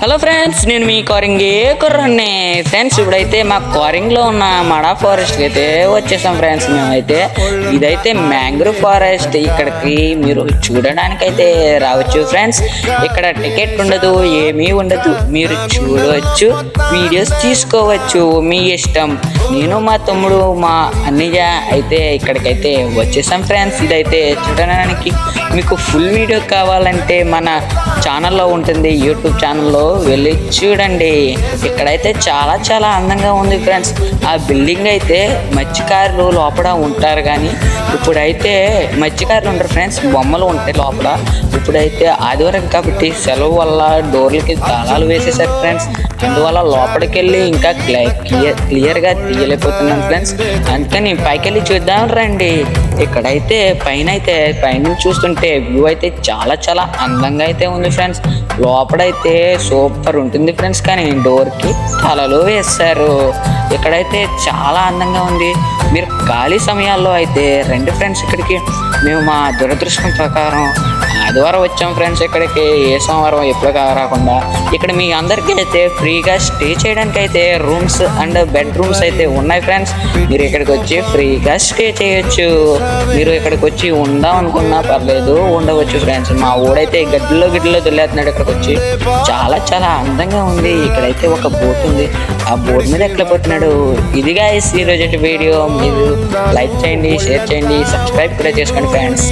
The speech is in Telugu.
హలో ఫ్రెండ్స్, నేను మీ కోరింగే కుర్రాన్ని. ఫ్రెండ్స్, ఇప్పుడైతే మా కోరింగ్లో ఉన్న మడా ఫారెస్ట్కి అయితే వచ్చేసాం ఫ్రెండ్స్. మేమైతే ఇదైతే మ్యాంగ్రూవ్ ఫారెస్ట్. ఇక్కడికి మీరు చూడడానికైతే రావచ్చు ఫ్రెండ్స్. ఇక్కడ టికెట్ ఉండదు, ఏమీ ఉండదు. మీరు చూడవచ్చు, వీడియోస్ తీసుకోవచ్చు, మీ ఇష్టం. నేను మా తమ్ముడు మా అన్నయ్య అయితే ఇక్కడికైతే వచ్చేసాం ఫ్రెండ్స్. ఇదైతే చూడడానికి మీకు ఫుల్ వీడియో కావాలంటే మన ఛానల్లో ఉంటుంది, యూట్యూబ్ ఛానల్లో వెళ్ళి చూడండి. ఇక్కడైతే చాలా అందంగా ఉంది ఫ్రెండ్స్. ఆ బిల్డింగ్ అయితే మత్స్యకారులు లోపల ఉంటారు, కానీ ఇప్పుడైతే మత్స్యకారులు ఉంటారు ఫ్రెండ్స్, బొమ్మలు ఉంటాయి లోపల. ఇప్పుడైతే ఆదివారం కాబట్టి సెలవు వల్ల డోర్లకి తాళాలు వేసేసారు ఫ్రెండ్స్. అందువల్ల లోపలికి వెళ్ళి ఇంకా క్లియర్గా తీయలేకపోతున్నాను ఫ్రెండ్స్. అందుకని పైకి వెళ్ళి చూద్దాం రండి. ఇక్కడైతే పైన చూస్తుంటే వ్యూ అయితే చాలా అందంగా అయితే ఉంది ఫ్రెండ్స్. లోపలైతే సూపర్ ఉంటుంది ఫ్రెండ్స్, కానీ డోర్కి తాళాలు వేస్తారు. ఇక్కడైతే చాలా అందంగా ఉంది. మీరు ఖాళీ సమయాల్లో అయితే రండి ఫ్రెండ్స్ ఇక్కడికి. మేము మా దురదృష్టం ప్రకారం ఆదివారం వచ్చాం ఫ్రెండ్స్ ఇక్కడికి, ఏ సోమవారం ఎప్పుడు రాకుండా. ఇక్కడ మీ అందరికీ అయితే ఫ్రీగా స్టే చేయడానికి అయితే రూమ్స్ అండ్ బెడ్రూమ్స్ అయితే ఉన్నాయి ఫ్రెండ్స్. మీరు ఇక్కడికి వచ్చి ఫ్రీగా స్టే చేయొచ్చు. మీరు ఇక్కడికి వచ్చి ఉందాం అనుకున్నా పర్లేదు, ఉండవచ్చు ఫ్రెండ్స్. మా ఊడైతే గడ్డిలో దొల్లేస్తున్నాడు ఇక్కడికి వచ్చి. చాలా అందంగా ఉంది. ఇక్కడైతే ఒక బోట్ ఉంది, ఆ బోట్ మీద ఎక్కలేకపోతున్నాడు. ఇదిగా ఈ రోజు వీడియో. మీరు లైక్ చేయండి, షేర్ చేయండి, సబ్స్క్రైబ్ కూడా చేసుకోండి ఫ్రెండ్స్.